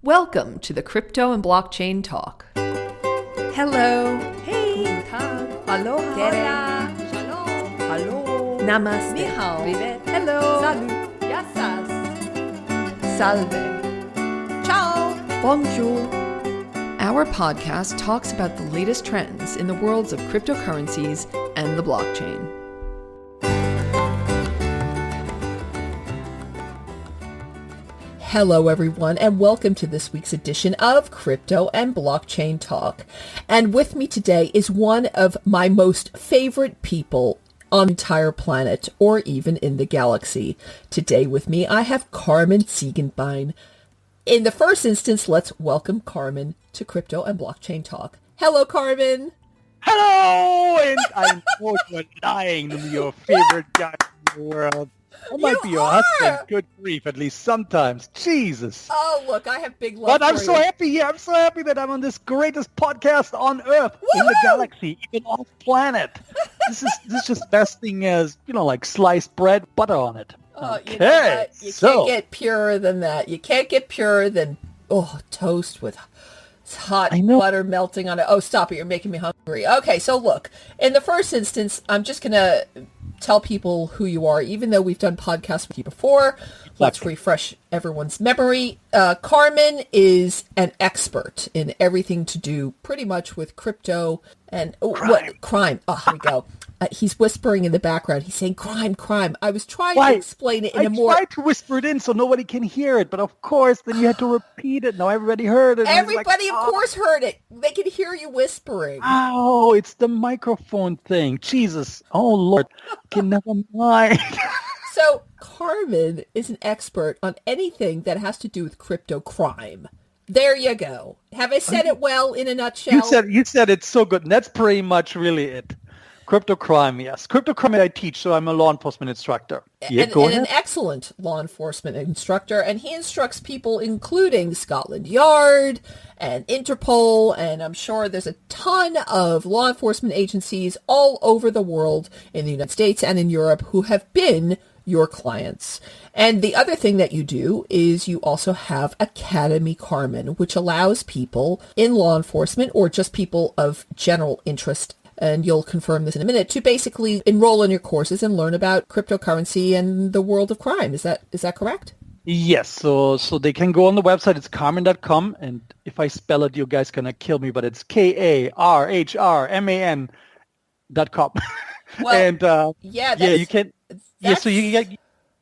Welcome to the Crypto and Blockchain Talk. Hello. Hey. Guten Tag. Aloha. Hola. Shalom. Hello. Namaste. Ni hao. Privet. Hello. Salut. Yassas. Salve. Ciao. Bonjour. Our podcast talks about the latest trends in the worlds of cryptocurrencies and the blockchain. Hello, everyone, and welcome to this week's edition of Crypto and Blockchain Talk. And with me today is one of my most favorite people on the entire planet, or even in the galaxy. Today with me, I have Karhrman Ziegenbein. In the first instance, let's welcome Karhrman to Crypto and Blockchain Talk. Hello, Karhrman. Hello! And I'm so lying to your favorite guy in the world. I might be your husband. Good grief, at least sometimes. Jesus. Oh, look, I have big love But I'm for so you. happy. Yeah, I'm so happy that I'm on this greatest podcast on Earth, in the galaxy, even off planet. This is just best thing as, like sliced bread, butter on it. Oh, okay, you know what? You can't get purer than that. You can't get purer than, toast with hot butter melting on it. Oh, stop it. You're making me hungry. Okay, so look, in the first instance, I'm just going to tell people who you are, even though we've done podcasts with you before. Let's refresh everyone's memory. Karhrman is an expert in everything to do pretty much with crypto and crime. Oh, here we go. He's whispering in the background. He's saying crime. I was trying to explain it in a more... I tried to whisper it in so nobody can hear it, but of course, then you had to repeat it. Now everybody heard it. Everybody, of course, heard it. They can hear you whispering. Oh, it's the microphone thing. Jesus. Oh, Lord. Okay, never mind. So, Karhrman is an expert on anything that has to do with crypto crime. There you go. Have I said it well in a nutshell? You said it's so good. And that's pretty much really it. Crypto crime, yes. Crypto crime I teach, so I'm a law enforcement instructor. Yeah, go ahead. An excellent law enforcement instructor, and he instructs people including Scotland Yard and Interpol, and I'm sure there's a ton of law enforcement agencies all over the world in the United States and in Europe who have been your clients. And the other thing that you do is you also have Akademie Karhrman, which allows people in law enforcement or just people of general interest, and you'll confirm this in a minute, to basically enroll in your courses and learn about cryptocurrency and the world of crime. Is that correct? Yes. So they can go on the website. It's Karhrman.com. And if I spell it, you guys are going to kill me, but it's KARHRMAN.com. Well, and you can. Yeah, so you get.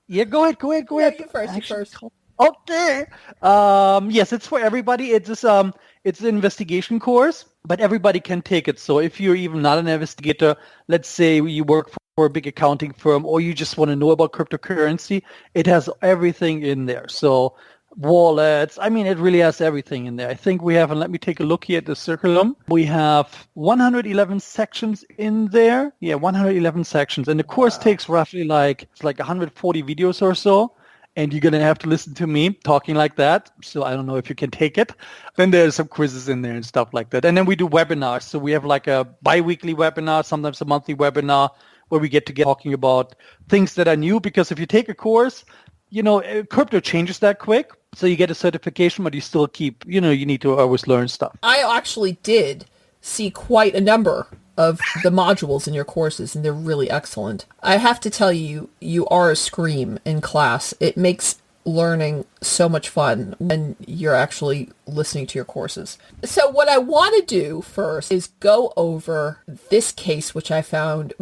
Yeah, go ahead. Yeah, you first. Okay. Yes, it's for everybody. It's an investigation course, but everybody can take it. So if you're even not an investigator, let's say you work for a big accounting firm, or you just want to know about cryptocurrency, it has everything in there. So wallets, it really has everything in there. I think we have, and let me take a look here at the curriculum. We have 111 sections in there. Yeah, 111 sections. And the course takes roughly like 140 videos or so. And you're going to have to listen to me talking like that. So I don't know if you can take it. Then there's some quizzes in there and stuff like that. And then we do webinars. So we have like a bi-weekly webinar, sometimes a monthly webinar, where we get talking about things that are new. Because if you take a course, crypto changes that quick. So you get a certification, but you still keep, you need to always learn stuff. I actually did see quite a number of the modules in your courses, and they're really excellent. I have to tell you, you are a scream in class. It makes learning so much fun when you're actually listening to your courses. So what I want to do first is go over this case, which I find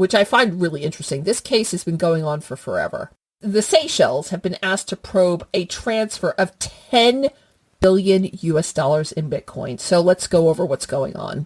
really interesting. This case has been going on for forever. The Seychelles have been asked to probe a transfer of $10 billion in Bitcoin. So let's go over what's going on.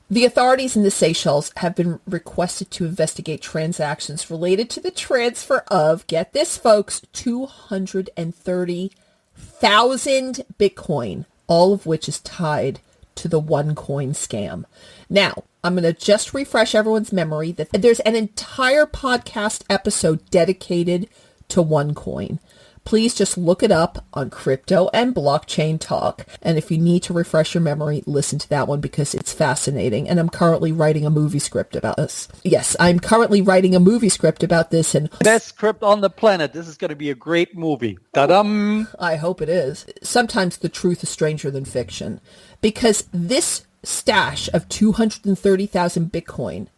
The authorities in the Seychelles have been requested to investigate transactions related to the transfer of, get this folks, 230,000 Bitcoin, all of which is tied to the OneCoin scam. Now, I'm going to just refresh everyone's memory that there's an entire podcast episode dedicated to OneCoin. please just look it up on Crypto and Blockchain Talk. And if you need to refresh your memory, listen to that one because it's fascinating. And I'm currently writing a movie script about this. Yes, I'm currently writing a movie script about this. And best script on the planet. This is going to be a great movie. Ta-dam! I hope it is. Sometimes the truth is stranger than fiction, because this stash of 230,000 Bitcoin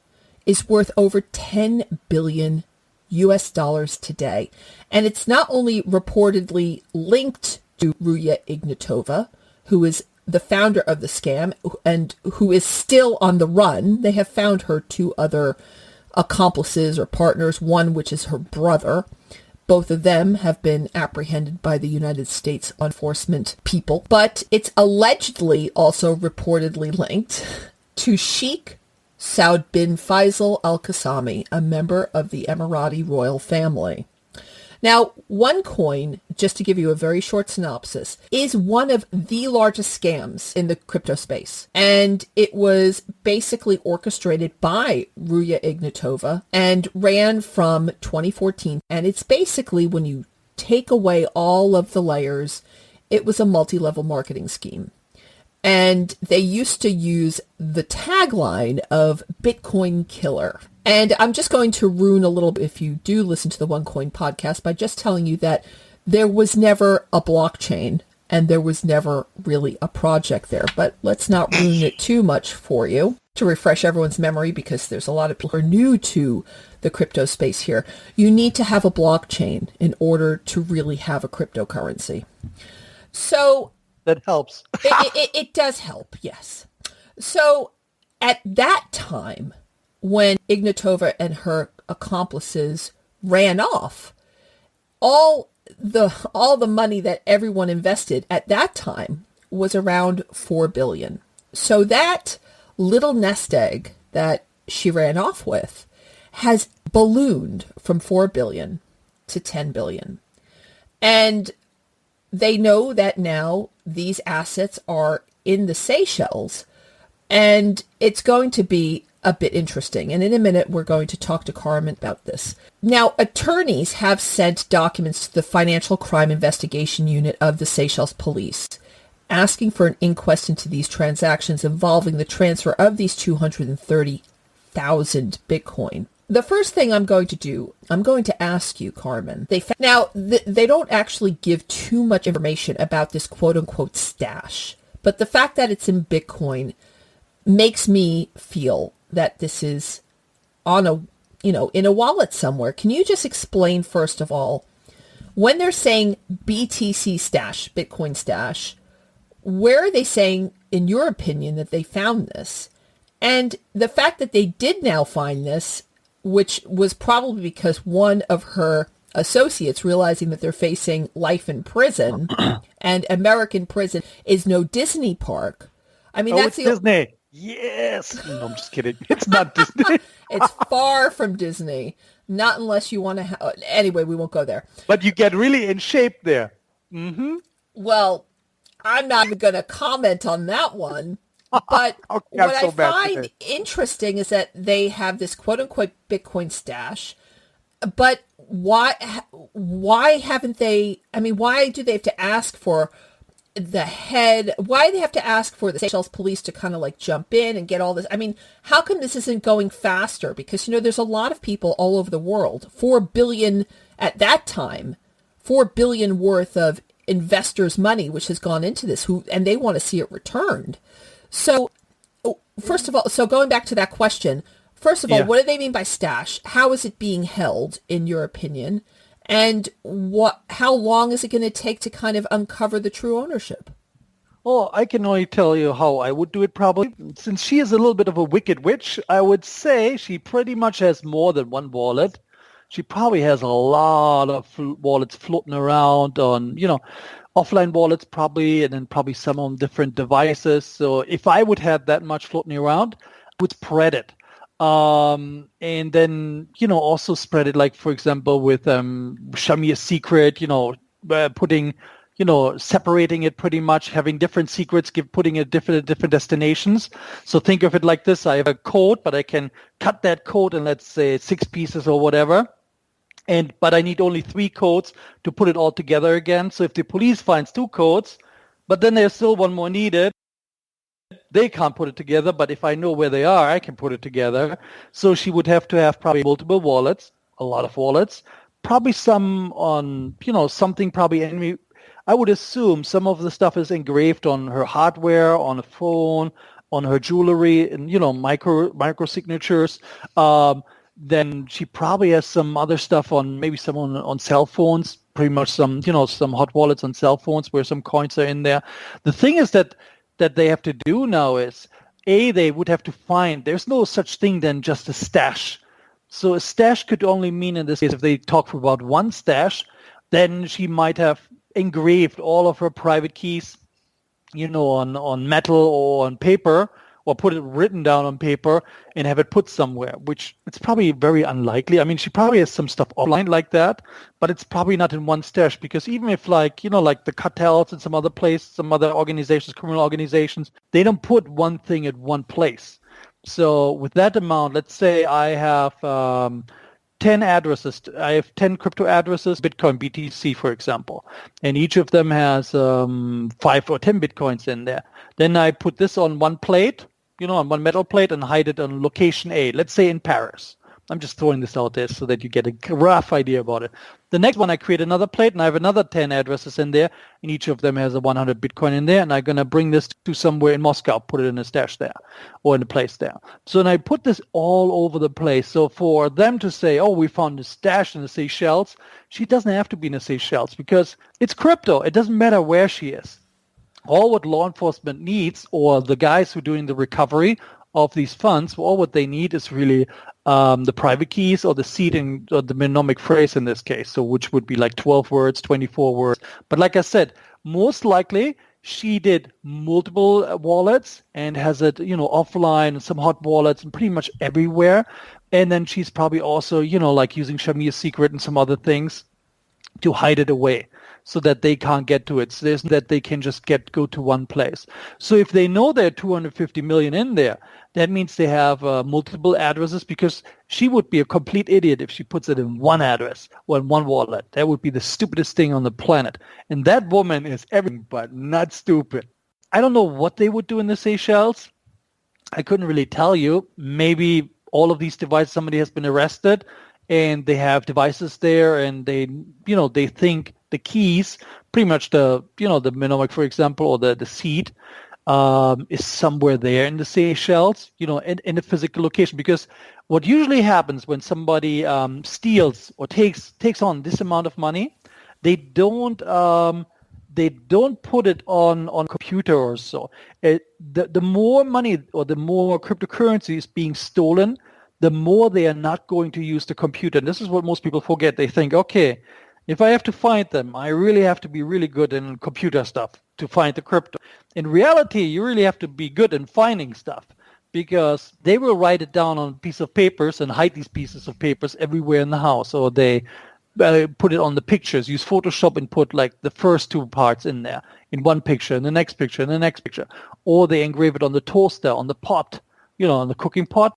is worth over 10 billion US dollars today. And it's not only reportedly linked to Ruya Ignatova, who is the founder of the scam and who is still on the run. They have found her two other accomplices or partners, one which is her brother. Both of them have been apprehended by the United States law enforcement people. But it's allegedly also reportedly linked to Sheikh Saud bin Faisal Al Qasami, a member of the Emirati royal family. Now, OneCoin, just to give you a very short synopsis, is one of the largest scams in the crypto space. And it was basically orchestrated by Ruya Ignatova and ran from 2014. And it's basically, when you take away all of the layers, it was a multi-level marketing scheme. And they used to use the tagline of Bitcoin killer. And I'm just going to ruin a little bit if you do listen to the OneCoin podcast by just telling you that there was never a blockchain and there was never really a project there. But let's not ruin it too much for you. To refresh everyone's memory, because there's a lot of people who are new to the crypto space here, you need to have a blockchain in order to really have a cryptocurrency. So that helps. it does help, yes. So at that time, when Ignatova and her accomplices ran off, all the money that everyone invested at that time was around 4 billion. So that little nest egg that she ran off with has ballooned from 4 billion to 10 billion. And they know that now these assets are in the Seychelles, and it's going to be a bit interesting. And in a minute, we're going to talk to Karhrman about this. Now, attorneys have sent documents to the Financial Crime Investigation Unit of the Seychelles Police, asking for an inquest into these transactions involving the transfer of these 230,000 Bitcoin. The first thing I'm going to do, I'm going to ask you, Karhrman. They don't actually give too much information about this quote-unquote stash, but the fact that it's in Bitcoin makes me feel that this is on in a wallet somewhere. Can you just explain, first of all, when they're saying BTC stash, Bitcoin stash, where are they saying, in your opinion, that they found this? And the fact that they did now find this, which was probably because one of her associates, realizing that they're facing life in prison, and American prison is no Disney park. I mean, that's Disney. Yes. No, I'm just kidding. It's not Disney. It's far from Disney. Not unless you want to anyway, we won't go there. But you get really in shape there. Mm-hmm. Well, I'm not even going to comment on that one. But okay, what I find interesting is that they have this quote-unquote Bitcoin stash, but why haven't they, I mean, why do they have to ask for the head? Why do they have to ask for the Seychelles police to kind of like jump in and get all this? I mean, how come this isn't going faster? Because, there's a lot of people all over the world, 4 billion at that time, 4 billion worth of investors' money, which has gone into this, and they want to see it returned. So, first of all, going back to that question, first of all, what do they mean by stash? How is it being held, in your opinion? And how long is it going to take to kind of uncover the true ownership? Oh, I can only tell you how I would do it probably. Since she is a little bit of a wicked witch, I would say she pretty much has more than one wallet. She probably has a lot of wallets floating around on, offline wallets probably, and then probably some on different devices. So if I would have that much floating around, I would spread it. And then, also spread it, like, for example, with Shamir Secret, putting, separating it pretty much, having different secrets, putting it different destinations. So think of it like this. I have a code, but I can cut that code in, let's say, 6 pieces or whatever. But I need only 3 codes to put it all together again. So if the police finds 2 codes, but then there's still one more needed, they can't put it together. But if I know where they are, I can put it together. So she would have to have probably multiple wallets, a lot of wallets, probably some on, something probably. I would assume some of the stuff is engraved on her hardware, on a phone, on her jewelry, and micro signatures. Then she probably has some other stuff on maybe some on cell phones, pretty much some hot wallets on cell phones where some coins are in there. The thing is that they have to do now is, they would have to find, there's no such thing than just a stash. So a stash could only mean in this case, if they talk about one stash, then she might have engraved all of her private keys, on metal or on paper, or put it written down on paper and have it put somewhere, which it's probably very unlikely. I mean, she probably has some stuff offline like that, but it's probably not in one stash, because even if like the cartels and some other organizations, criminal organizations, they don't put one thing at one place. So with that amount, let's say I have 10 addresses. I have 10 crypto addresses, Bitcoin, BTC, for example, and each of them has 5 or 10 Bitcoins in there. Then I put this on one plate, on one metal plate, and hide it on location A, let's say in Paris. I'm just throwing this out there so that you get a rough idea about it. The next one, I create another plate, and I have another 10 addresses in there, and each of them has a 100 Bitcoin in there, and I'm going to bring this to somewhere in Moscow, put it in a stash there, or in a place there. So then I put this all over the place. So for them to say, oh, we found a stash in the Seychelles, she doesn't have to be in the Seychelles, because it's crypto. It doesn't matter where she is. All what law enforcement needs, or the guys who are doing the recovery of these funds, all what they need is really the private keys, or the seed, or the mnemonic phrase in this case, so which would be like 12 words, 24 words. But like I said, most likely she did multiple wallets and has it, offline, and some hot wallets, and pretty much everywhere. And then she's probably also, like using Shamir's secret and some other things to hide it away, so that they can't get to it. So there's that they can just go to one place. So if they know there are 250 million in there, that means they have multiple addresses, because she would be a complete idiot if she puts it in one address or in one wallet. That would be the stupidest thing on the planet. And that woman is everything but not stupid. I don't know what they would do in the Seychelles. I couldn't really tell you. Maybe all of these devices, somebody has been arrested, and they have devices there, and they think the keys, pretty much the mnemonic, for example, or the seed, is somewhere there in the Seychelles, in a physical location. Because what usually happens when somebody steals or takes on this amount of money, they don't put it on computer or so. The more money or the more cryptocurrency is being stolen, the more they are not going to use the computer. And this is what most people forget. They think, okay, if I have to find them, I really have to be really good in computer stuff to find the crypto. In reality, you really have to be good in finding stuff, because they will write it down on a piece of papers and hide these pieces of papers everywhere in the house, or they put it on the pictures, use Photoshop and put like the first 2 parts in there in one picture, and the next picture, and the next picture. Or they engrave it on the toaster, on the pot, on the cooking pot.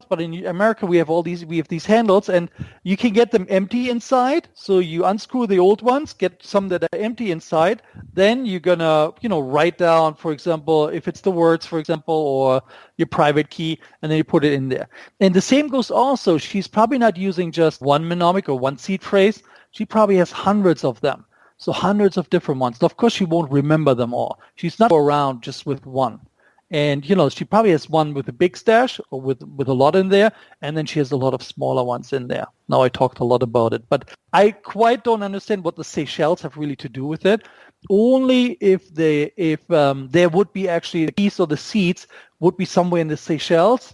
But in America, we have these handles, and you can get them empty inside. So you unscrew the old ones, get some that are empty inside. Then you're gonna, write down, for example, if it's the words, for example, or your private key, and then you put it in there. And the same goes also. She's probably not using just one mnemonic or one seed phrase. She probably has hundreds of them. So hundreds of different ones. Of course, she won't remember them all. She's not around just with one. And, she probably has one with a big stash, or with a lot in there, and then she has a lot of smaller ones in there. Now I talked a lot about it, but I quite don't understand what the Seychelles have really to do with it. Only if there would be actually the keys or the seeds would be somewhere in the Seychelles,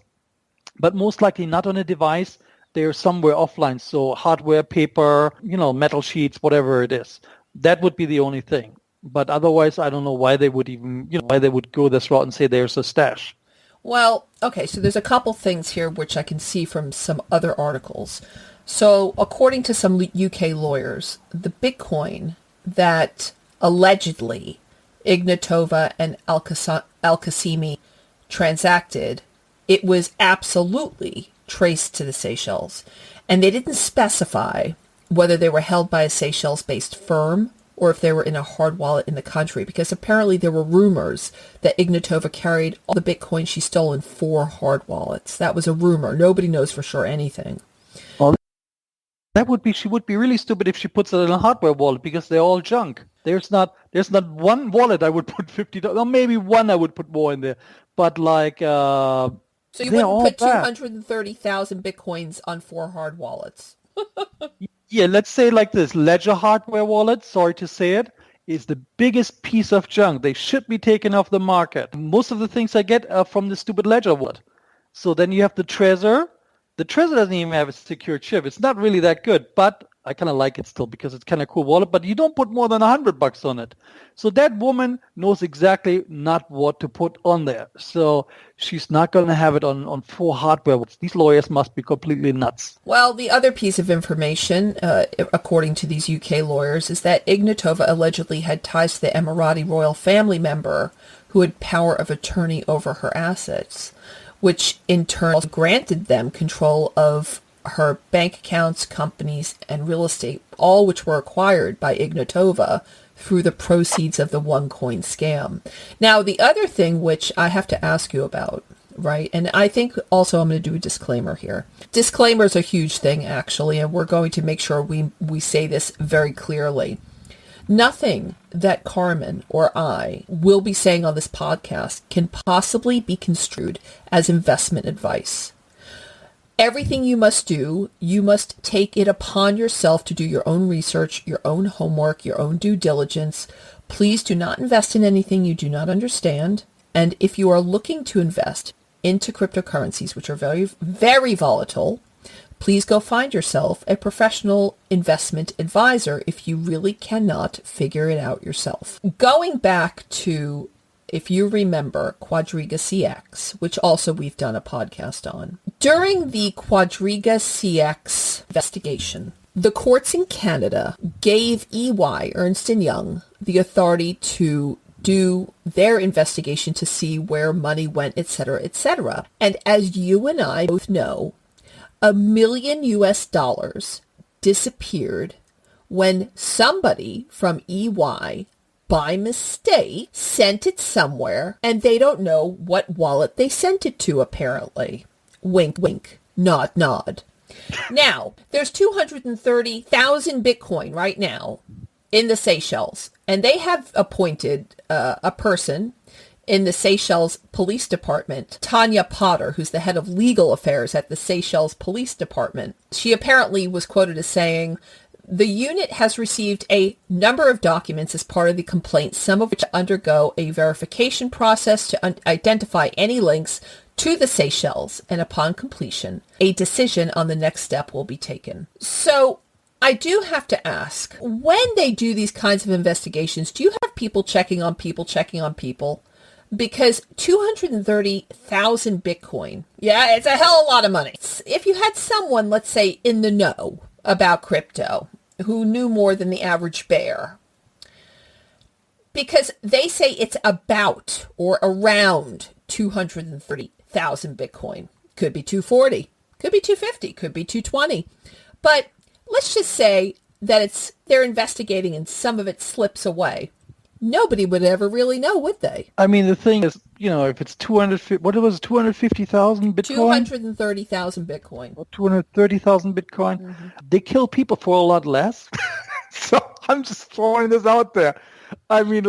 but most likely not on a device. They're somewhere offline, so hardware, paper, metal sheets, whatever it is. That would be the only thing. But otherwise, I don't know why they would even, why they would go this route and say there's a stash. Well, okay, so there's a couple things here which I can see from some other articles. So according to some UK lawyers, the Bitcoin that allegedly Ignatova and Al-Qasimi transacted, it was absolutely traced to the Seychelles. And they didn't specify whether they were held by a Seychelles-based firm or if they were in a hard wallet in the country, because apparently there were rumors that Ignatova carried all the Bitcoin she stole in 4 hard wallets. That was a rumor. Nobody knows for sure anything. Well, she would be really stupid if she puts it in a hardware wallet, because they're all junk. There's not one wallet I would put $50, or maybe one I would put more in there. But like, so you wouldn't put 230,000 Bitcoins on 4 hard wallets. Yeah, let's say like this. Ledger hardware wallet, sorry to say it, is the biggest piece of junk. They should be taken off the market. Most of the things I get are from the stupid Ledger wallet. So then you have the Trezor. The Trezor doesn't even have a secure chip. It's not really that good, but I kind of like it still because it's kind of cool wallet, but you don't put more than $100 on it. So that woman knows exactly not what to put on there. So she's not going to have it on 4 hardware. These lawyers must be completely nuts. Well, the other piece of information, according to these UK lawyers, is that Ignatova allegedly had ties to the Emirati royal family member who had power of attorney over her assets, which in turn granted them control of her bank accounts, companies, and real estate, all which were acquired by Ignatova through the proceeds of the OneCoin scam. Now, the other thing which I have to ask you about, right, and I think also I'm going to do a disclaimer here. Disclaimer is a huge thing, actually, and we're going to make sure we say this very clearly. Nothing that Karhrman or I will be saying on this podcast can possibly be construed as investment advice. Everything you must do, you must take it upon yourself to do your own research, your own homework, your own due diligence. Please do not invest in anything you do not understand. And if you are looking to invest into cryptocurrencies, which are very, very volatile, please go find yourself a professional investment advisor if you really cannot figure it out yourself. Going back to, if you remember, Quadriga CX, which also we've done a podcast on. During the Quadriga CX investigation, the courts in Canada gave EY, Ernst & Young, the authority to do their investigation to see where money went, etc., etc. And as you and I both know, $1 million disappeared when somebody from EY by mistake sent it somewhere, and they don't know what wallet they sent it to, apparently. Wink, wink, nod, nod. Now, there's 230,000 Bitcoin right now in the Seychelles, and they have appointed a person in the Seychelles Police Department, Tanya Potter, who's the head of legal affairs at the Seychelles Police Department. She apparently was quoted as saying, "The unit has received a number of documents as part of the complaint, some of which undergo a verification process to identify any links to the Seychelles, and upon completion, a decision on the next step will be taken." So I do have to ask, when they do these kinds of investigations, do you have people checking on people? Because 230,000 Bitcoin, yeah, it's a hell of a lot of money. If you had someone, let's say, in the know about crypto, who knew more than the average bear, because they say it's about or around 230,000 Bitcoin. Could be 240, could be 250, could be 220. But let's just say that they're investigating and some of it slips away. Nobody would ever really know, would they? I mean, the thing is, if it's 250,000 Bitcoin? 230,000 Bitcoin. Or 230,000 Bitcoin. Mm-hmm. They kill people for a lot less. So I'm just throwing this out there. I mean,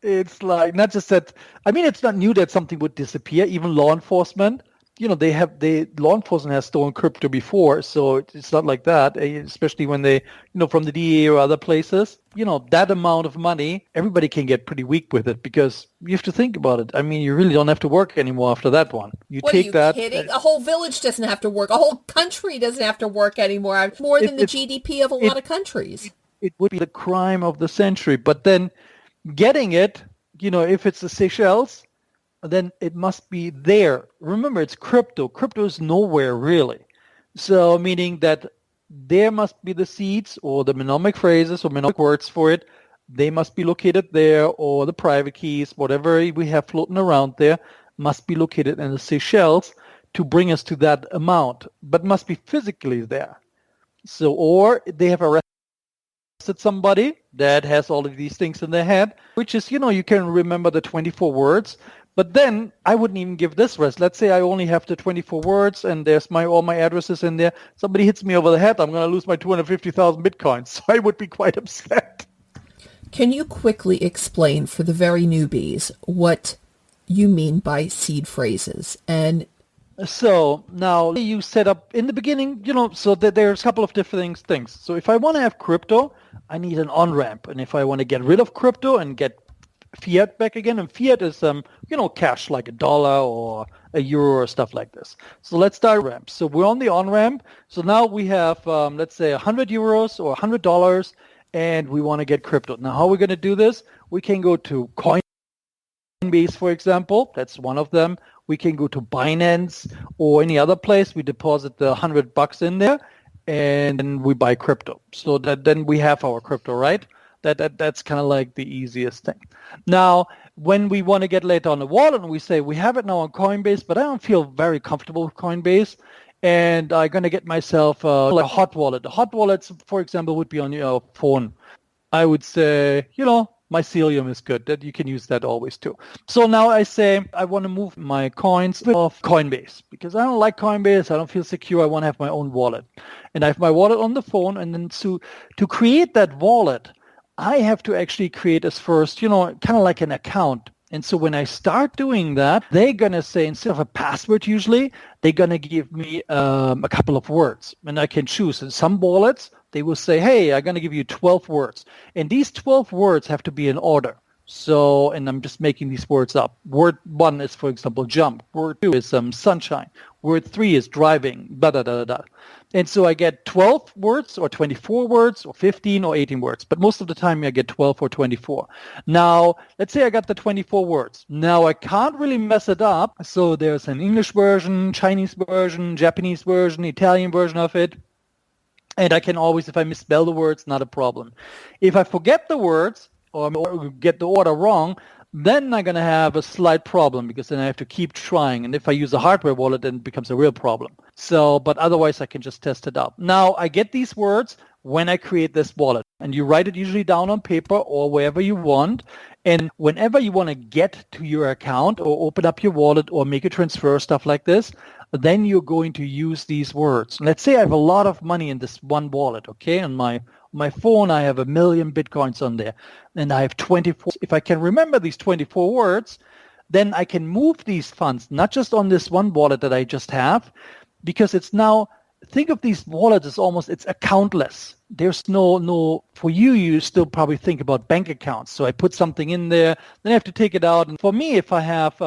it's not just that, it's not new that something would disappear. Even law enforcement, law enforcement has stolen crypto before, so it's not like that, especially when they, from the DEA or other places, that amount of money, everybody can get pretty weak with it because you have to think about it. You really don't have to work anymore after that one. What, take that. Are you kidding? A whole village doesn't have to work. A whole country doesn't have to work anymore. More than the GDP of a lot of countries. It would be the crime of the century. But then getting it, if it's the Seychelles, then it must be there. Remember, it's crypto. Crypto is nowhere, really. So meaning that there must be the seeds or the mnemonic phrases or mnemonic words for it. They must be located there, or the private keys, whatever we have floating around there, must be located in the Seychelles to bring us to that amount, but must be physically there. So, or they have arrested somebody that has all of these things in their head, which is, you can remember the 24 words, but then I wouldn't even give this rest. Let's say I only have the 24 words and there's all my addresses in there. Somebody hits me over the head, I'm going to lose my 250,000 Bitcoins. So I would be quite upset. Can you quickly explain for the very newbies what you mean by seed phrases? And so now you set up in the beginning, so that there's a couple of different things. So if I want to have crypto, I need an on-ramp. And if I want to get rid of crypto and get fiat back again, and fiat is, cash like a dollar or a euro or stuff like this. So let's start ramp. So we're on the on-ramp. So now we have, let's say 100 euros or $100, and we want to get crypto. Now, how are we going to do this? We can go to Coinbase, for example. That's one of them. We can go to Binance or any other place. We deposit the $100 in there, and then we buy crypto. So that then we have our crypto, right? That's kind of like the easiest thing. Now, when we want to get later on the wallet, and we say we have it now on Coinbase, but I don't feel very comfortable with Coinbase, and I'm going to get myself like a hot wallet. The hot wallets, for example, would be on your phone. I would say, Mycelium is good. That you can use that always too. So now I say I want to move my coins off Coinbase because I don't like Coinbase. I don't feel secure. I want to have my own wallet. And I have my wallet on the phone. And then to create that wallet, I have to actually create as first, kind of like an account. And so when I start doing that, they're going to say, instead of a password usually, they're going to give me a couple of words. And I can choose. In some wallets, they will say, hey, I'm going to give you 12 words. And these 12 words have to be in order. So, and I'm just making these words up. Word 1 is, for example, jump. Word 2 is sunshine. Word 3 is driving, da-da-da-da-da. And so I get 12 words or 24 words or 15 or 18 words. But most of the time I get 12 or 24. Now, let's say I got the 24 words. Now I can't really mess it up. So there's an English version, Chinese version, Japanese version, Italian version of it. And I can always, if I misspell the words, not a problem. If I forget the words or get the order wrong, then I'm going to have a slight problem because then I have to keep trying. And if I use a hardware wallet, then it becomes a real problem. So, but otherwise I can just test it out. Now I get these words when I create this wallet, and you write it usually down on paper or wherever you want. And whenever you want to get to your account or open up your wallet or make a transfer, stuff like this, then you're going to use these words. Let's say I have a lot of money in this one wallet, okay? On my phone, I have 1 million Bitcoins on there, and I have 24. If I can remember these 24 words, then I can move these funds, not just on this one wallet that I just have, because it's now, think of these wallets as almost, it's accountless. There's no, for you still probably think about bank accounts. So I put something in there, then I have to take it out. And for me, if I have,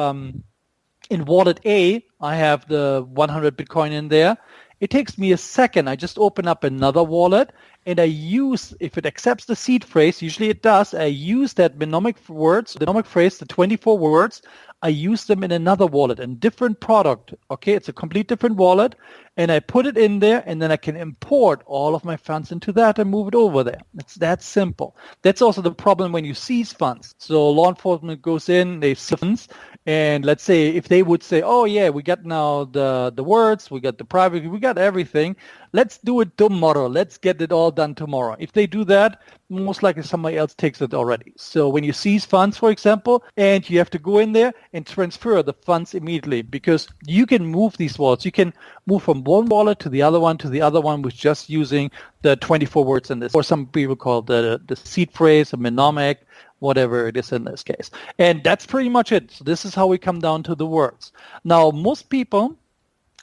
in wallet A, I have the 100 Bitcoin in there. It takes me a second. I just open up another wallet and I use, if it accepts the seed phrase, usually it does, I use that mnemonic phrase, the 24 words, I use them in another wallet, a different product. Okay, it's a complete different wallet, and I put it in there, and then I can import all of my funds into that and move it over there. It's that simple. That's also the problem when you seize funds. So law enforcement goes in, they seize funds, and let's say if they would say, oh yeah, we got now the words, we got the private, we got everything, let's do it tomorrow. Let's get it all done tomorrow. If they do that, most likely somebody else takes it already. So when you seize funds, for example, and you have to go in there and transfer the funds immediately, because you can move these wallets. You can move from one wallet to the other one with just using the 24 words in this, or some people call the seed phrase, a mnemonic, whatever it is in this case. And that's pretty much it. So this is how we come down to the words. Now, most people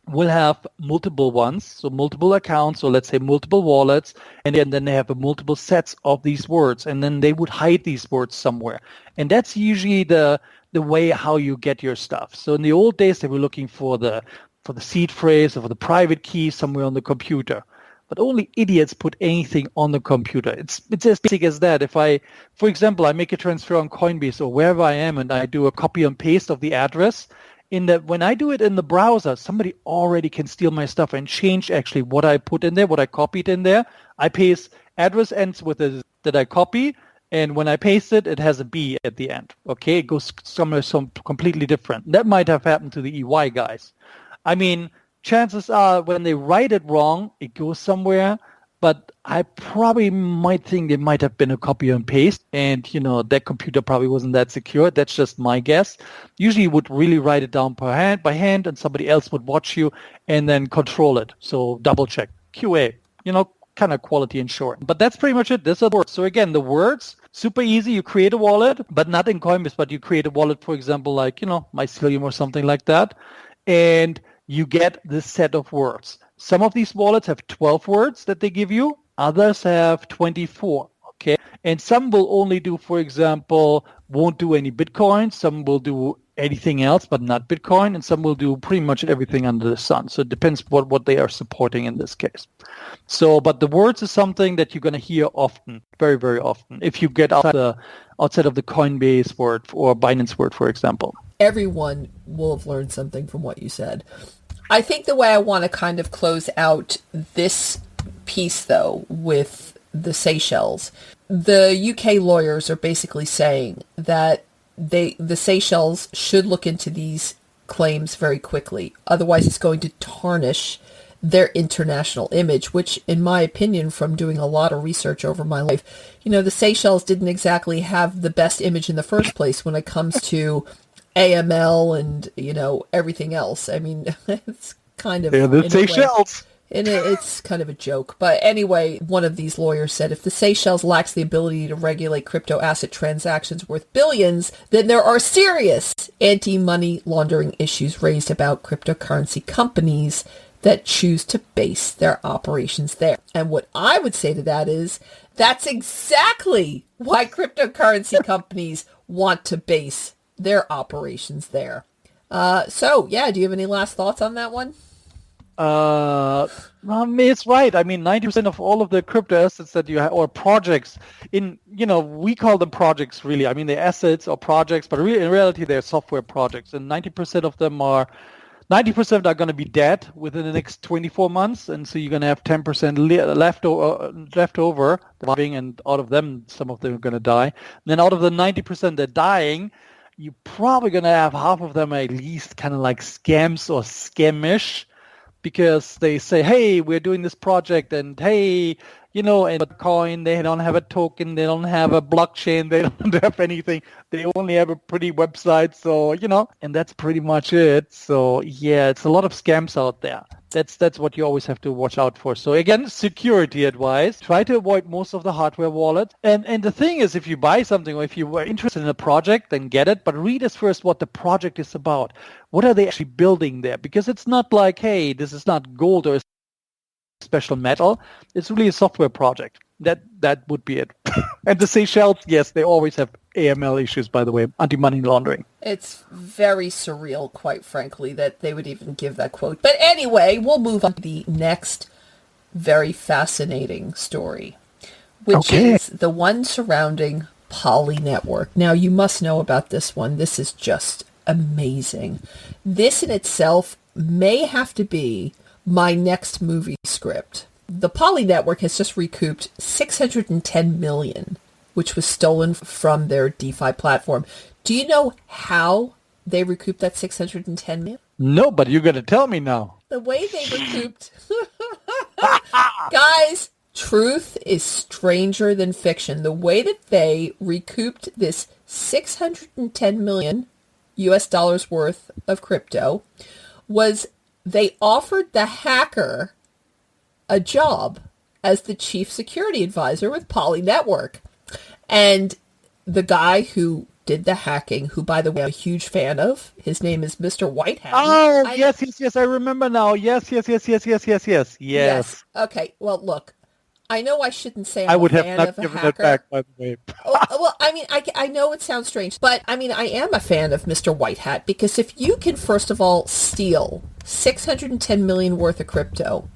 will have multiple ones, so multiple accounts, or let's say multiple wallets, and then they have multiple sets of these words, and then they would hide these words somewhere. And that's usually the way how you get your stuff. So in the old days, they were looking for the seed phrase or for the private key somewhere on the computer. But only idiots put anything on the computer. It's as basic as that. If I, for example, I make a transfer on Coinbase or wherever I am, and I do a copy and paste of the address, when I do it in the browser, somebody already can steal my stuff and change actually what I put in there, what I copied in there. I paste address ends with that I copy, and when I paste it, it has a B at the end. Okay, it goes somewhere completely different. That might have happened to the EY guys. I mean, chances are when they write it wrong, it goes somewhere. but I probably might think it might have been a copy and paste, and that computer probably wasn't that secure. That's just my guess. Usually you would really write it down by hand, and somebody else would watch you and then control it. So double check, QA, kind of quality and short. But that's pretty much it. This are the words. So again, the words, super easy. You create a wallet, but not in Coinbase, but you create a wallet, for example, like, Mycelium or something like that. And you get this set of words. Some of these wallets have 12 words that they give you. Others have 24. Okay. And some will only do, for example, won't do any Bitcoin. Some will do anything else, but not Bitcoin. And some will do pretty much everything under the sun. So it depends what they are supporting in this case. So, but the words is something that you're going to hear often, very, very often, if you get outside of the Coinbase word or Binance word, for example. Everyone will have learned something from what you said. I think the way I want to kind of close out this piece, though, with the Seychelles, the UK lawyers are basically saying that the Seychelles should look into these claims very quickly. Otherwise, it's going to tarnish their international image, which, in my opinion, from doing a lot of research over my life, the Seychelles didn't exactly have the best image in the first place when it comes to AML and, everything else. I mean, it's kind of... They're the Seychelles. It's kind of a joke. But anyway, one of these lawyers said, if the Seychelles lacks the ability to regulate crypto asset transactions worth billions, then there are serious anti-money laundering issues raised about cryptocurrency companies that choose to base their operations there. And what I would say to that is, that's exactly why cryptocurrency companies want to base their operations there. Do you have any last thoughts on that one? It's right. I mean, 90% of all of the crypto assets that you have, or projects, we call them projects, really. I mean, they're assets or projects, but really, in reality, they're software projects. And 90% of them are going to be dead within the next 24 months. And so you're going to have 10% left over, and out of them, some of them are going to die. And then out of the 90% that are dying, you're probably going to have half of them at least kind of like scams or scamish, because they say, hey, we're doing this project, and hey, and Bitcoin, they don't have a token, they don't have a blockchain, they don't have anything. They only have a pretty website, so, and that's pretty much it. So, yeah, it's a lot of scams out there. That's what you always have to watch out for. So again, security advice. Try to avoid most of the hardware wallets. And the thing is, if you buy something or if you were interested in a project, then get it. But read us first what the project is about. What are they actually building there? Because it's not like, hey, this is not gold or special metal. It's really a software project. That would be it. And the Seychelles, yes, they always have AML issues, by the way, anti-money laundering. It's very surreal, quite frankly, that they would even give that quote. But anyway, we'll move on to the next very fascinating story, which is the one surrounding Poly Network. Now, you must know about this one. This is just amazing. This in itself may have to be my next movie script. The Poly Network has just recouped $610 million, which was stolen from their DeFi platform. Do you know how they recouped that $610 million? No, but you're going to tell me now. The way they recouped... Guys, truth is stranger than fiction. The way that they recouped this $610 million US dollars worth of crypto was they offered the hacker a job as the chief security advisor with Poly Network. And the guy who did the hacking, who, by the way, I'm a huge fan of, his name is Mr. Whitehat. Oh, yes, I remember now. Yes. Okay, well, look, I know I shouldn't say I would a have fan not of a given hacker. it back, by the way. Well, I mean, I know it sounds strange, but I mean, I am a fan of Mr. Whitehat, because if you can, first of all, steal $610 million worth of crypto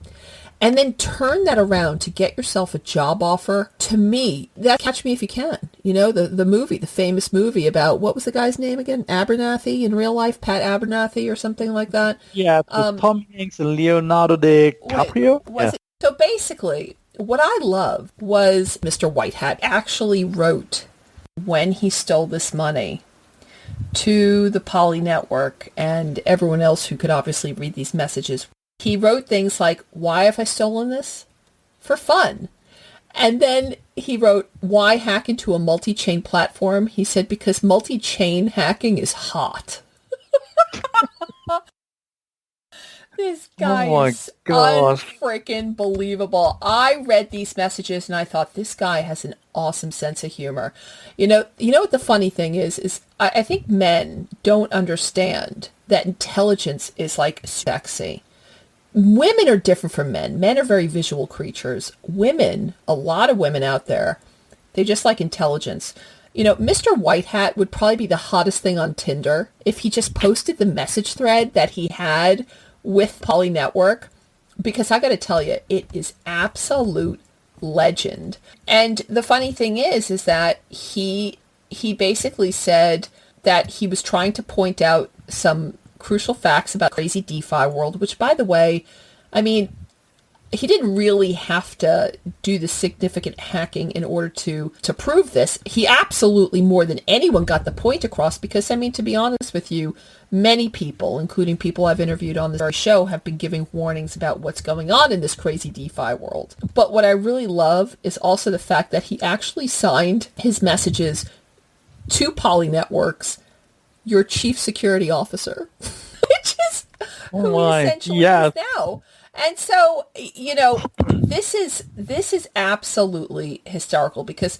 and then turn that around to get yourself a job offer, to me, that Catch Me If You Can. You know, the movie, the famous movie about, what was the guy's name again? Abernathy in real life? Pat Abernathy or something like that? Yeah, Tom Hanks and Leonardo DiCaprio. So basically, what I loved was Mr. Whitehat actually wrote, when he stole this money, to the Poly Network and everyone else who could obviously read these messages. He wrote things like, why have I stolen this? for fun. And then he wrote, why hack into a multi-chain platform? He said, because multi-chain hacking is hot. This guy is unfreaking believable. I read these messages and I thought, this guy has an awesome sense of humor. You know what the funny thing is I think men don't understand that intelligence is like sexy. Women are different from men. Men are very visual creatures. Women, a lot of women out there, they just like intelligence. You know, Mr. White Hat would probably be the hottest thing on Tinder if he just posted the message thread that he had with Poly Network, because I got to tell you, it is absolute legend. And the funny thing is that he basically said that he was trying to point out some crucial facts about crazy DeFi world, which, by the way, I mean, he didn't really have to do the significant hacking in order to prove this. He absolutely, more than anyone, got the point across because, I mean, to be honest with you, many people, including people I've interviewed on this show, have been giving warnings about what's going on in this crazy DeFi world. But what I really love is also the fact that he actually signed his messages to Poly Networks, your chief security officer, which is who he essentially is now. And so, you know, this is absolutely hysterical because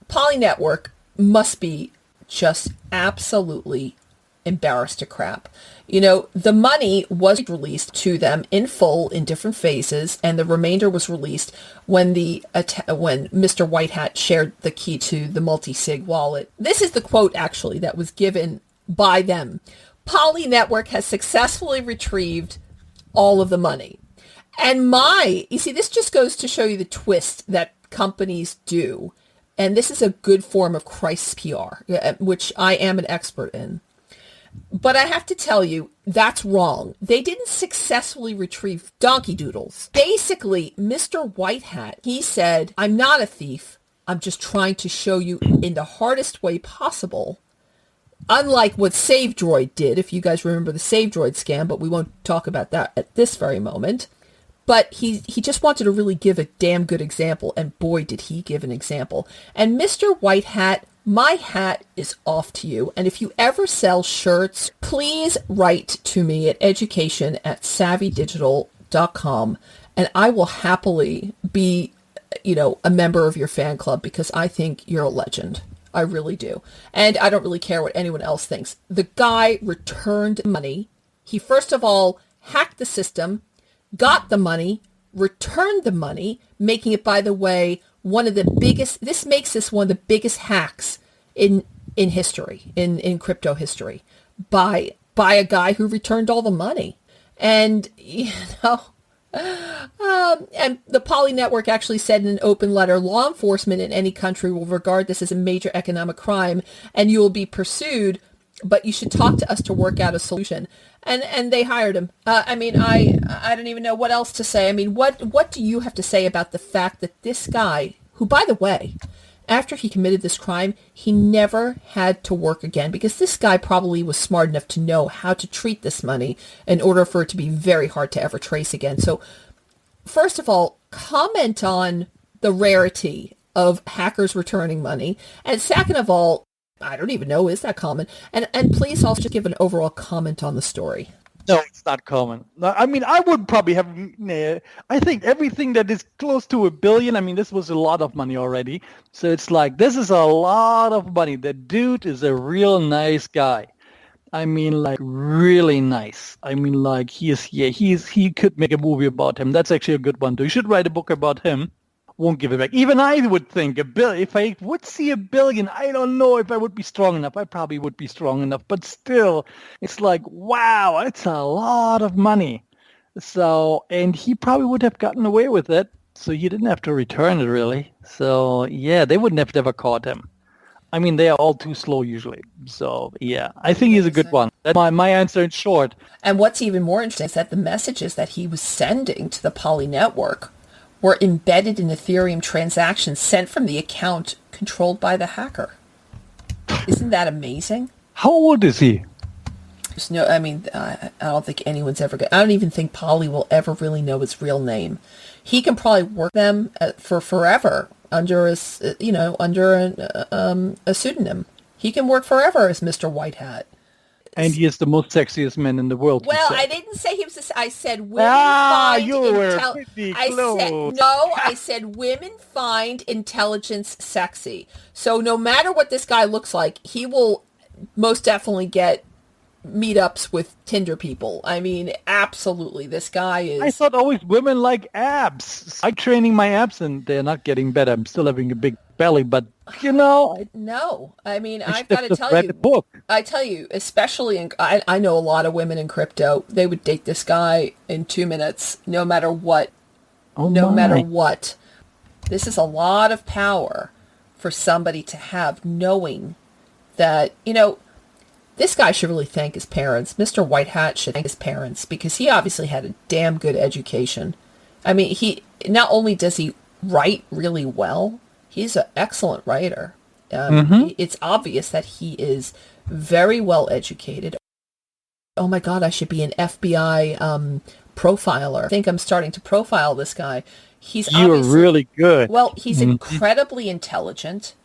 Poly Network must be just absolutely embarrassed to crap. You know, the money was released to them in full in different phases, and the remainder was released when when Mr. White Hat shared the key to the multi-sig wallet. This is the quote, actually, that was given by them. Poly Network has successfully retrieved all of the money. And you see, this just goes to show you the twist that companies do. And this is a good form of crisis PR, which I am an expert in. But I have to tell you, that's wrong. They didn't successfully retrieve donkey doodles. Basically, Mr. White Hat, he said, I'm not a thief. I'm just trying to show you in the hardest way possible. Unlike what SaveDroid did, if you guys remember the SaveDroid scam, but we won't talk about that at this very moment. But he just wanted to really give a damn good example, and boy, did he give an example. And Mr. White Hat, my hat is off to you. And if you ever sell shirts, please write to me at education@savvydigital.com, and I will happily be, you know, a member of your fan club because I think you're a legend. I really do. And I don't really care what anyone else thinks. The guy returned money. He first of all hacked the system, got the money, returned the money, making it, by the way, one of the biggest, this makes this one of the biggest hacks in history, in crypto history, by a guy who returned all the money. And, you know, and the Poly Network actually said in an open letter, law enforcement in any country will regard this as a major economic crime and you will be pursued, but you should talk to us to work out a solution. And they hired him. I mean, I don't even know what else to say. I mean, what do you have to say about the fact that this guy, who, by the way, after he committed this crime, he never had to work again because this guy probably was smart enough to know how to treat this money in order for it to be very hard to ever trace again. So, first of all, comment on the rarity of hackers returning money. And second of all, I don't even know, is that common? And please also just give an overall comment on the story. No, it's not common. I mean, I would probably have, I think everything that is close to $1 billion, I mean, this was a lot of money already. So it's like, this is a lot of money. The dude is a real nice guy. I mean, like, really nice. I mean, like, he could make a movie about him. That's actually a good one, too. You should write a book about him. Won't give it back. Even I would think $1 billion. If I would see $1 billion, I don't know if I would be strong enough. I probably would be strong enough, but still, it's like, wow, it's a lot of money. So, and he probably would have gotten away with it, so he didn't have to return it, really. So, yeah, they wouldn't have ever caught him. I mean, they are all too slow usually. So, yeah, I think he's a good one. That's my answer in short. And what's even more interesting is that the messages that he was sending to the Poly Network were embedded in Ethereum transactions sent from the account controlled by the hacker. Isn't that amazing? How old is he? There's no, I mean, I don't think anyone's ever going to, I don't even think Polly will ever really know his real name. He can probably work them for forever under a pseudonym. He can work forever as Mr. White Hat. And he is the most sexiest man in the world. Well, I didn't say he was. I said women find you were pretty close. I said women find intelligence sexy. So no matter what this guy looks like, he will most definitely get meetups with Tinder people. I mean, absolutely. This guy is... I thought always women like abs. I'm training my abs and they're not getting better. I'm still having a big belly, but No. I mean, I've got to tell you... book. I tell you, especially I know a lot of women in crypto. They would date this guy in 2 minutes, no matter what. Matter what. This is a lot of power for somebody to have, knowing that, this guy should really thank his parents. Mr. White Hat should thank his parents because he obviously had a damn good education. I mean, he not only does he write really well, he's an excellent writer. It's obvious that he is very well educated. Oh my God, I should be an FBI profiler. I think I'm starting to profile this guy. You're really good. Well, he's incredibly intelligent.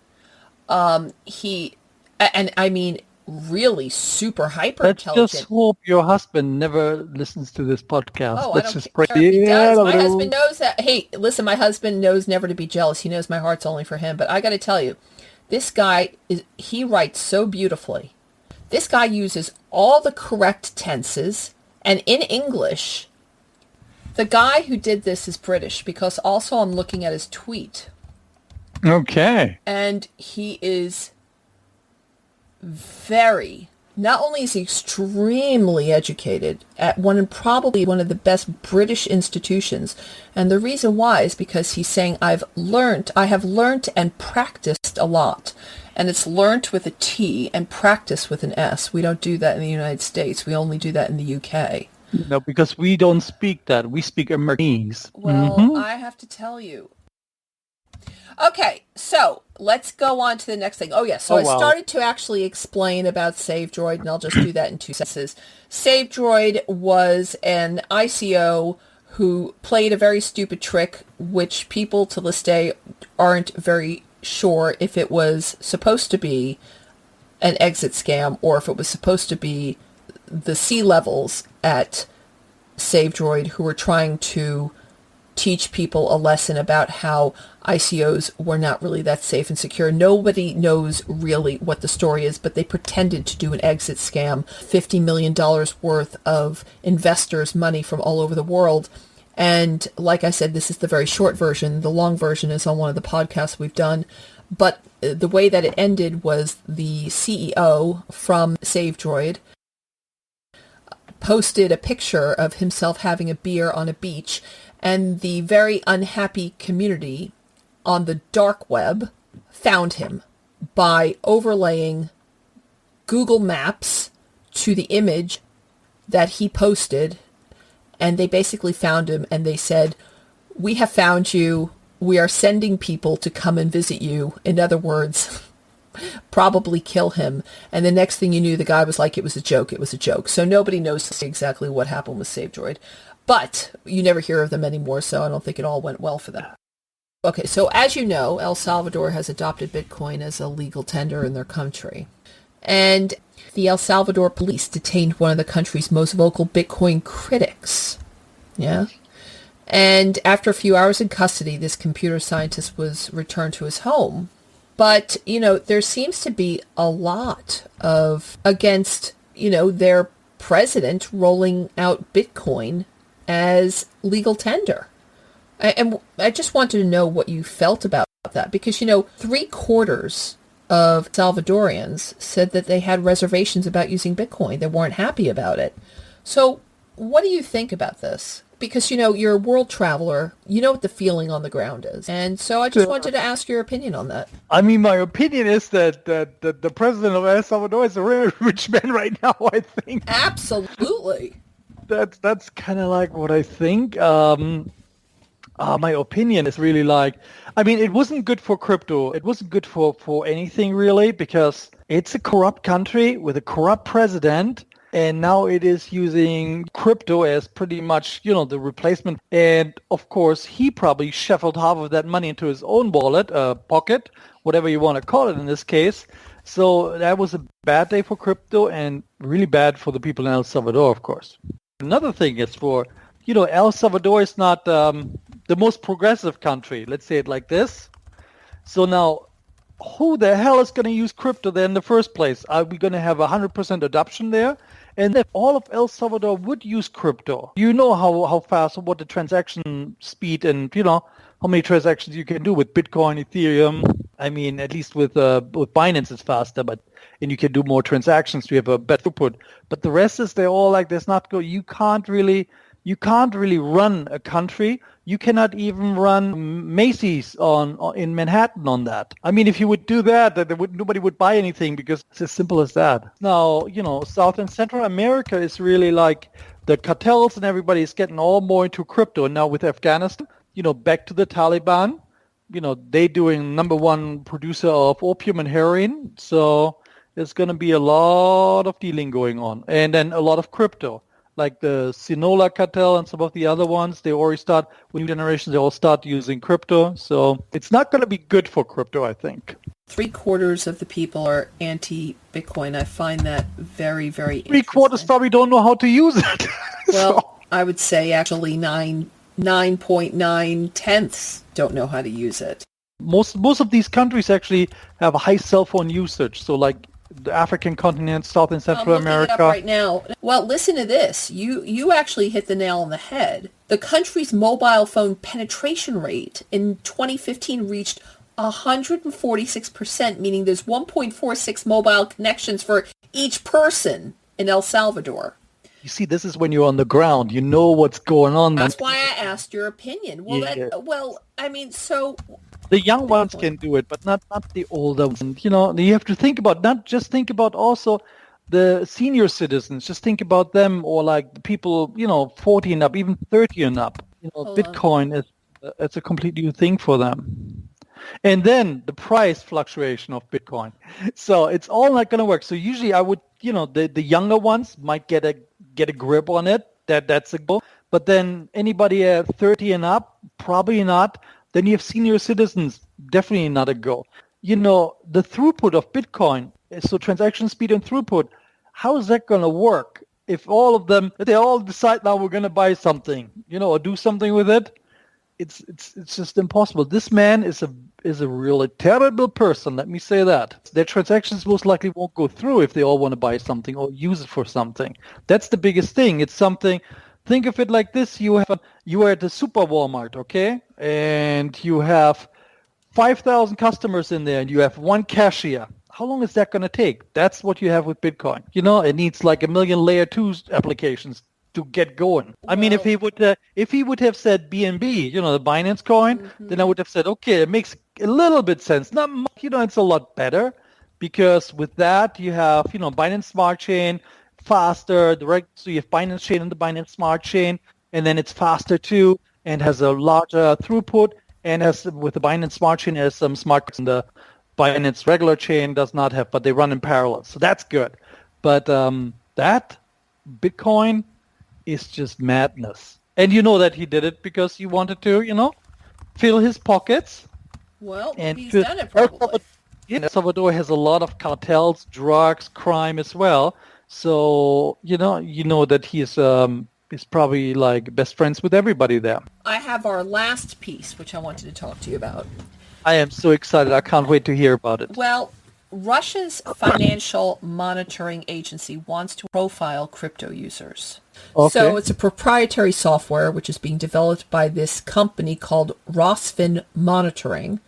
Really super hyper intelligent. Let's just hope your husband never listens to this podcast. Oh, Let's I don't just care pray. if he does. My husband knows that. Hey, listen, my husband knows never to be jealous. He knows my heart's only for him. But I got to tell you, this guy he writes so beautifully. This guy uses all the correct tenses, and in English. The guy who did this is British, because also I'm looking at his tweet. Okay. And he is not only is he extremely educated at probably one of the best British institutions, and the reason why is because he's saying I have learnt and practiced a lot, and it's learnt with a T and practice with an S. We don't do that in the United States. We only do that in the UK. No, because we don't speak that. We speak Americanese. Well, I have to tell you. Okay, so let's go on to the next thing. Oh, yeah, so I started to actually explain about SaveDroid, and I'll just do that in 2 sentences. SaveDroid was an ICO who played a very stupid trick, which people to this day aren't very sure if it was supposed to be an exit scam or if it was supposed to be the C-levels at SaveDroid who were trying to teach people a lesson about how ICOs were not really that safe and secure. Nobody knows really what the story is, but they pretended to do an exit scam, $50 million worth of investors' money from all over the world. And like I said, this is the very short version. The long version is on one of the podcasts we've done. But the way that it ended was the CEO from SaveDroid posted a picture of himself having a beer on a beach, and the very unhappy community on the dark web found him by overlaying Google Maps to the image that he posted, and they basically found him and they said, "We have found you. We are sending people to come and visit you." In other words, probably kill him. And the next thing you knew, the guy was like, it was a joke. So nobody knows exactly what happened with SaveDroid. But you never hear of them anymore, so I don't think it all went well for them. Okay, so as you know, El Salvador has adopted Bitcoin as a legal tender in their country. And the El Salvador police detained one of the country's most vocal Bitcoin critics. Yeah? And after a few hours in custody, this computer scientist was returned to his home. But, there seems to be a lot of against, their president rolling out Bitcoin as legal tender. And I just wanted to know what you felt about that, because, 3/4 of Salvadorians said that they had reservations about using Bitcoin. They weren't happy about it. So what do you think about this? Because, you're a world traveler. You know what the feeling on the ground is. And so I just wanted to ask your opinion on that. I mean, my opinion is that the president of El Salvador is a really rich man right now, I think. Absolutely. That's kind of like what I think. My opinion is really it wasn't good for crypto. It wasn't good for anything really, because it's a corrupt country with a corrupt president. And now it is using crypto as pretty much, the replacement. And of course, he probably shuffled half of that money into his own wallet, pocket, whatever you want to call it in this case. So that was a bad day for crypto and really bad for the people in El Salvador, of course. Another thing is El Salvador is not the most progressive country. Let's say it like this. So now, who the hell is going to use crypto there in the first place? Are we going to have 100% adoption there? And if all of El Salvador would use crypto, how fast, what the transaction speed and, how many transactions you can do with Bitcoin, Ethereum. I mean, at least with Binance it's faster, and you can do more transactions. You have a better throughput. But the rest is they're all like, you can't really run a country. You cannot even run Macy's in Manhattan on that. I mean, if you would do that, nobody would buy anything because it's as simple as that. Now, South and Central America is really like the cartels and everybody is getting all more into crypto. And now with Afghanistan, back to the Taliban, they doing number one producer of opium and heroin. So there's going to be a lot of dealing going on. And then a lot of crypto. Like the Sinaloa cartel and some of the other ones, they already start, with new generations, they all start using crypto. So it's not going to be good for crypto, I think. 3/4 of the people are anti-Bitcoin. I find that very, very interesting. 3/4 probably don't know how to use it. Well, I would say actually 9.9 don't know how to use it. Most of these countries actually have a high cell phone usage. So like the African continent, South and Central America. I'm looking it up right now. Well, listen to this. You actually hit the nail on the head. The country's mobile phone penetration rate in 2015 reached 146%, meaning there's 1.46 mobile connections for each person in El Salvador. You see, this is when you're on the ground. You know what's going on. That's why I asked your opinion. Well, so... The young ones can do it, but not the older ones. You have to think about, not just think about also the senior citizens. Just think about them, or like the people, 40 and up, even 30 and up. Bitcoin it's a completely new thing for them. And then the price fluctuation of Bitcoin. So it's all not going to work. So usually I would, the younger ones might get a grip on it. That's a goal. But then anybody at 30 and up, probably not. Then you have senior citizens, definitely not a go. The throughput of Bitcoin, so transaction speed and throughput, how is that going to work? If all of them, they all decide now we're going to buy something, or do something with it, it's just impossible. This man is a really terrible person, let me say that. Their transactions most likely won't go through if they all want to buy something or use it for something. That's the biggest thing. It's something... Think of it like this: you are at the super Walmart, okay, and you have 5,000 customers in there, and you have one cashier. How long is that going to take? That's what you have with Bitcoin. It needs like 1 million layer 2 applications to get going. I mean, if he would have said BNB, the Binance coin, then I would have said, okay, it makes a little bit sense. Not much, it's a lot better because with that you have, Binance Smart Chain. Faster, so you have Binance Chain and the Binance Smart Chain, and then it's faster too, and has a larger throughput, and with the Binance Smart Chain has some smart cards, and the Binance regular chain does not have, but they run in parallel, so that's good. But that Bitcoin is just madness, and you know that he did it because he wanted to, fill his pockets. Well, and he's done it probably. El Salvador has a lot of cartels, drugs, crime as well. So, you know that he is probably like best friends with everybody there. I have our last piece, which I wanted to talk to you about. I am so excited. I can't wait to hear about it. Well, Russia's financial monitoring agency wants to profile crypto users. Okay. So it's a proprietary software which is being developed by this company called Rosfin Monitoring.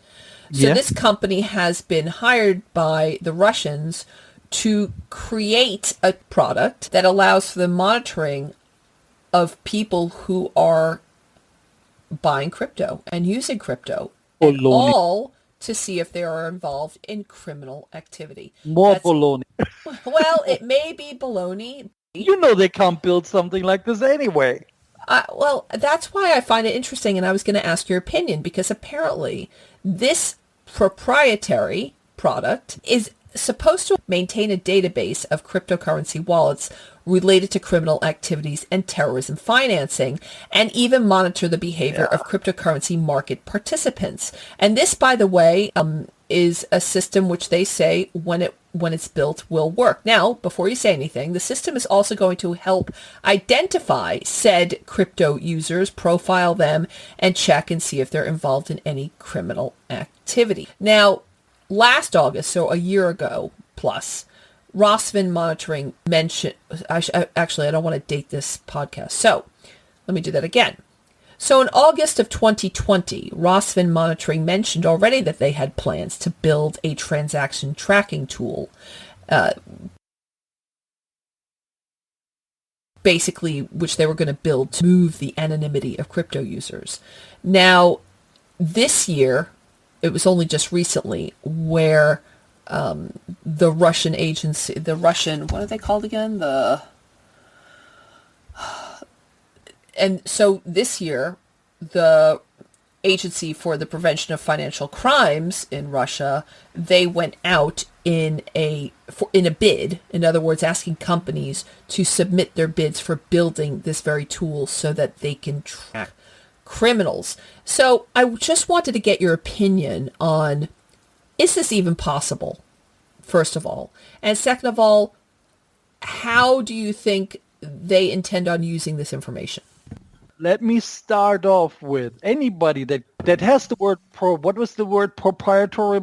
So This company has been hired by the Russians to create a product that allows for the monitoring of people who are buying crypto and using crypto, and all to see if they are involved in criminal activity. Baloney. Well, it may be baloney. They can't build something like this anyway. Well, that's why I find it interesting, and I was going to ask your opinion, because apparently this proprietary product is supposed to maintain a database of cryptocurrency wallets related to criminal activities and terrorism financing, and even monitor the behavior of cryptocurrency market participants. And this, by the way, is a system which they say when it's built will work. Now, before you say anything, the system is also going to help identify said crypto users, profile them, and check and see if they're involved in any criminal activity. Now, last August, so a year ago plus, Rosvin Monitoring mentioned, actually, I don't want to date this podcast, so let me do that again. So in August of 2020, Rosvin Monitoring mentioned already that they had plans to build a transaction tracking tool, basically, which they were going to build to move the anonymity of crypto users. Now, this year, it was only just recently where the Russian agency, what are they called again? And so this year, the Agency for the Prevention of Financial Crimes in Russia, they went out in a bid, in other words, asking companies to submit their bids for building this very tool so that they can track criminals. So I just wanted to get your opinion on, is this even possible, first of all? And second of all, how do you think they intend on using this information? Let me start off with anybody that has the word what was the word proprietary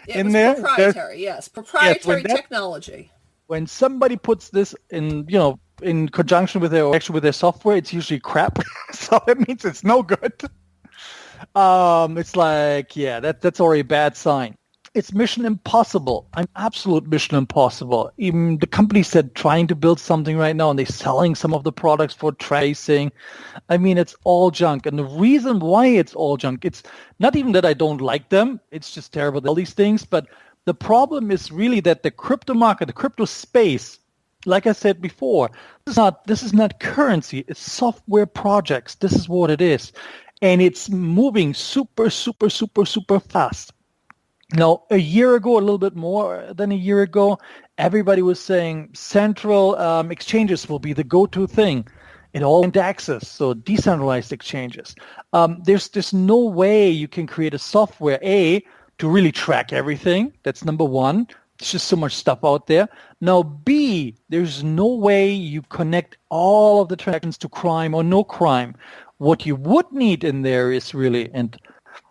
in there? Proprietary, yes. Proprietary technology. When somebody puts this in, in conjunction with their software, it's usually crap. So that means it's no good. It's like, that's already a bad sign. It's mission impossible. An absolute mission impossible. Even the companies that trying to build something right now and they're selling some of the products for tracing. I mean, it's all junk. And the reason why it's all junk, it's not even that I don't like them. It's just terrible, all these things. But the problem is really that the crypto market, the crypto space, like I said before, this is not currency. It's software projects. This is what it is. And it's moving super, super, super, super fast. Now, a year ago, a little bit more than a year ago, everybody was saying central exchanges will be the go-to thing. It all went to access, so decentralized exchanges. There's no way you can create a software, A, to really track everything. That's number one. There's just so much stuff out there. Now, B, there's no way you connect all of the transactions to crime or no crime. What you would need in there is really, and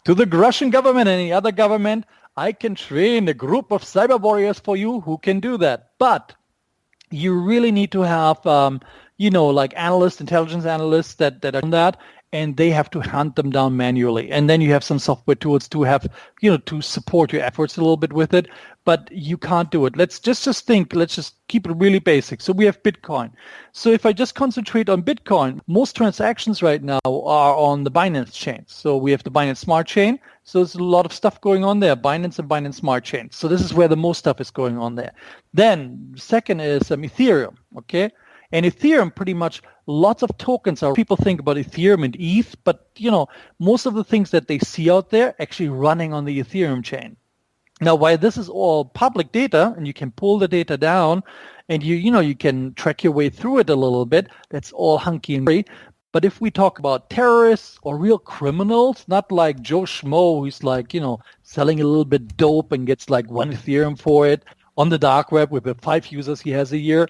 to the Russian government and any other government, I can train a group of cyber warriors for you who can do that. But you really need to have, like analysts, intelligence analysts that are on that, and they have to hunt them down manually. And then you have some software tools to have, to support your efforts a little bit with it. But you can't do it. Let's just think. Let's just keep it really basic. So we have Bitcoin. So if I just concentrate on Bitcoin, most transactions right now are on the Binance chain. So we have the Binance Smart Chain. So there's a lot of stuff going on there, Binance and Binance Smart Chain. So this is where the most stuff is going on there. Then second is Ethereum, okay? And Ethereum, pretty much lots of tokens are, people think about Ethereum and ETH, but most of the things that they see out there actually running on the Ethereum chain. Now, while this is all public data and you can pull the data down and you can track your way through it a little bit, that's all hunky and free. But if we talk about terrorists or real criminals, not like Joe Schmo, who's like, selling a little bit dope and gets like 1 Ethereum for it on the dark web with the 5 users he has a year.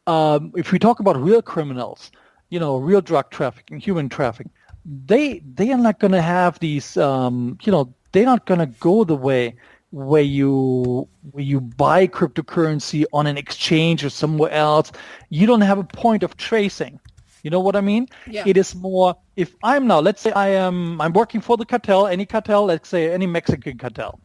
If we talk about real criminals, real drug trafficking, human trafficking, they are not going to have these, they're not going to go the way where you buy cryptocurrency on an exchange or somewhere else. You don't have a point of tracing. You know what I mean? Yeah. It is more, if I'm now, let's say I'm working for the cartel, any cartel, let's say any Mexican cartel,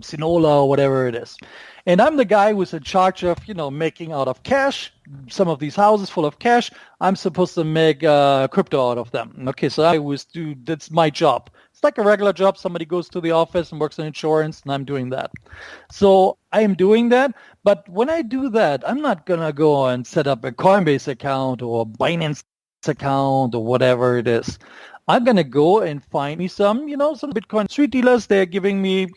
Sinaloa or whatever it is. And I'm the guy who's in charge of, making out of cash, some of these houses full of cash. I'm supposed to make crypto out of them. Okay, so that's my job. It's like a regular job. Somebody goes to the office and works on insurance, and I'm doing that. So I am doing that. But when I do that, I'm not going to go and set up a Coinbase account or Binance account or whatever it is. I'm going to go and find me some Bitcoin street dealers. They're giving me,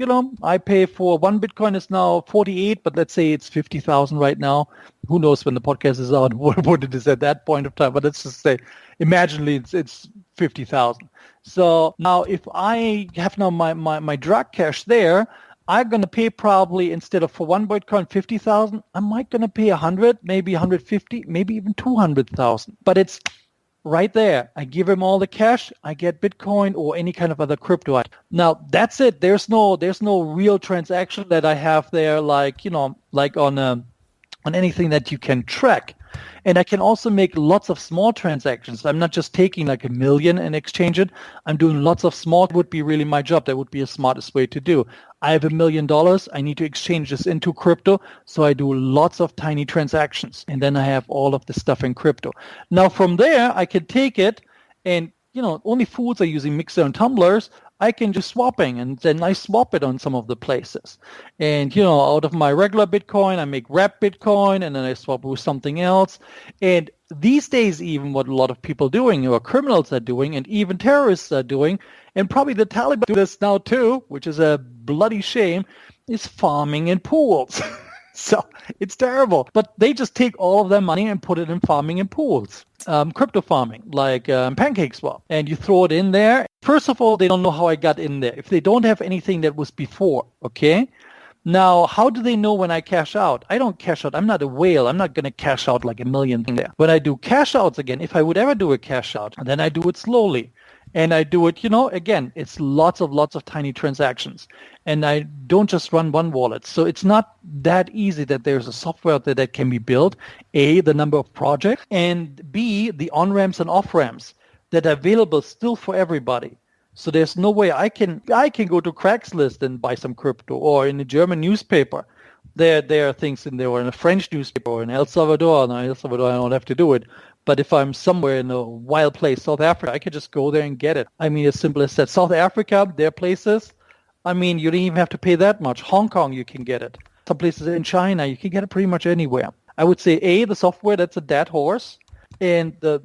I pay for one Bitcoin is now 48, but let's say it's 50,000 right now. Who knows when the podcast is out, what it is at that point of time. But let's just say, imaginally it's 50,000. So now if I have now my drug cash there, I'm going to pay probably, instead of for one Bitcoin 50,000, I might going to pay 100, maybe 150, maybe even 200,000. But it's right there. I give him all the cash. I get Bitcoin or any kind of other crypto. Now that's it. There's no real transaction that I have there, like on anything that you can track. And I can also make lots of small transactions. I'm not just taking like 1 million and exchange it. I'm doing lots of small. It would be really my job. That would be the smartest way to do. I have $1 million. I need to exchange this into crypto. So I do lots of tiny transactions. And then I have all of the stuff in crypto. Now from there, I can take it and, only fools are using Mixer and tumblers. I can just swapping, and then I swap it on some of the places. And, out of my regular Bitcoin, I make wrap Bitcoin, and then I swap with something else. And these days, even what a lot of people doing, or criminals are doing, and even terrorists are doing, and probably the Taliban do this now too, which is a bloody shame, is farming in pools. So it's terrible. But they just take all of their money and put it in farming in pools. Crypto farming, like Pancake Swap. And you throw it in there. First of all, they don't know how I got in there. If they don't have anything that was before, okay? Now, how do they know when I cash out? I don't cash out. I'm not a whale. I'm not going to cash out like 1 million there. When I do cash outs again, if I would ever do a cash out, then I do it slowly. And I do it, again, it's lots of tiny transactions. And I don't just run one wallet. So it's not that easy that there's a software out there that can be built. A, the number of projects, and B, the on-ramps and off-ramps that are available still for everybody. So there's no way I can go to Craigslist and buy some crypto, or in a German newspaper. There are things in there, or in a French newspaper, or in El Salvador. Now, El Salvador, I don't have to do it. But if I'm somewhere in a wild place, South Africa, I could just go there and get it. I mean, as simple as that. South Africa, there are places, I mean, you don't even have to pay that much. Hong Kong, you can get it. Some places in China, you can get it pretty much anywhere. I would say, A, the software, that's a dead horse. And the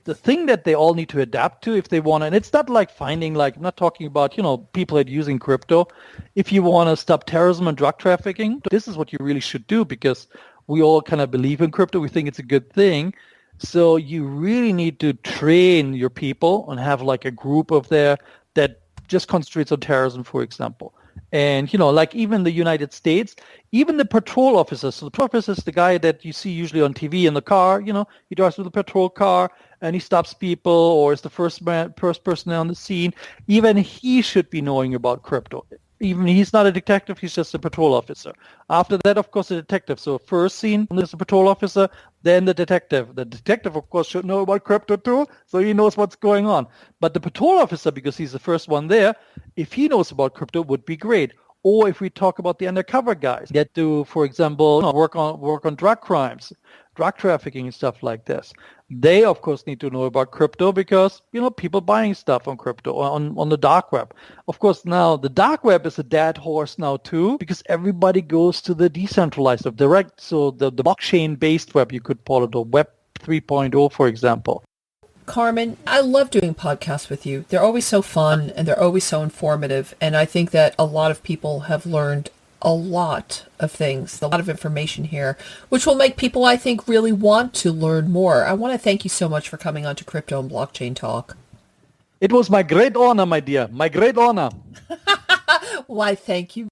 thing that they all need to adapt to if they want to, and it's not like finding, like, I'm not talking about, people that are using crypto. If you want to stop terrorism and drug trafficking, this is what you really should do, because we all kind of believe in crypto. We think it's a good thing. So you really need to train your people and have like a group of there that just concentrates on terrorism, for example. And, like even the United States, even the patrol officers. So the patrol officer is the guy that you see usually on TV in the car, he drives with a patrol car and he stops people, or is the first person on the scene. Even he should be knowing about crypto. Even he's not a detective, he's just a patrol officer. After that, of course, a detective. So first scene, there's a patrol officer, then the detective. The detective, of course, should know about crypto too, so he knows what's going on. But the patrol officer, because he's the first one there, if he knows about crypto, would be great. Or if we talk about the undercover guys that do, for example, work on drug crimes, drug trafficking and stuff like this. They, of course, need to know about crypto because, people buying stuff on crypto or on the dark web. Of course, now the dark web is a dead horse now too, because everybody goes to the decentralized web, direct. So the blockchain-based web, you could call it, or Web 3.0, for example. Karhrman, I love doing podcasts with you. They're always so fun and they're always so informative. And I think that a lot of people have learned a lot of things, a lot of information here, which will make people, I think, really want to learn more. I want to thank you so much for coming on to Crypto and Blockchain Talk. It was my great honor, my dear. My great honor. Why, thank you.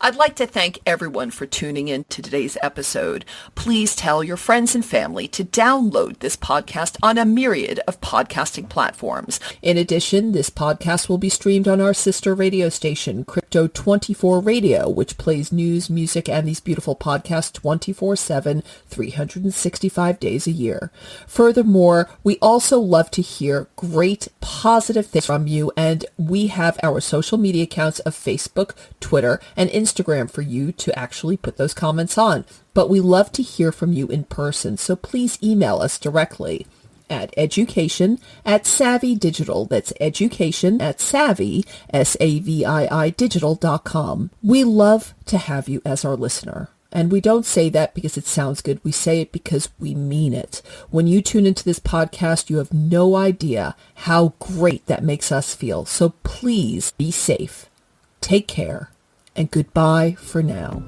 I'd like to thank everyone for tuning in to today's episode. Please tell your friends and family to download this podcast on a myriad of podcasting platforms. In addition, this podcast will be streamed on our sister radio station, Crypto 24 Radio, which plays news, music, and these beautiful podcasts 24/7, 365 days a year. Furthermore, we also love to hear great positive things from you, and we have our social media accounts of Facebook, Twitter, and Instagram for you to actually put those comments on. But we love to hear from you in person, so please email us directly at education@savvy digital. That's education@savvy, SAVII digital.com. We love to have you as our listener. And we don't say that because it sounds good. We say it because we mean it. When you tune into this podcast, you have no idea how great that makes us feel. So please be safe, take care, and goodbye for now.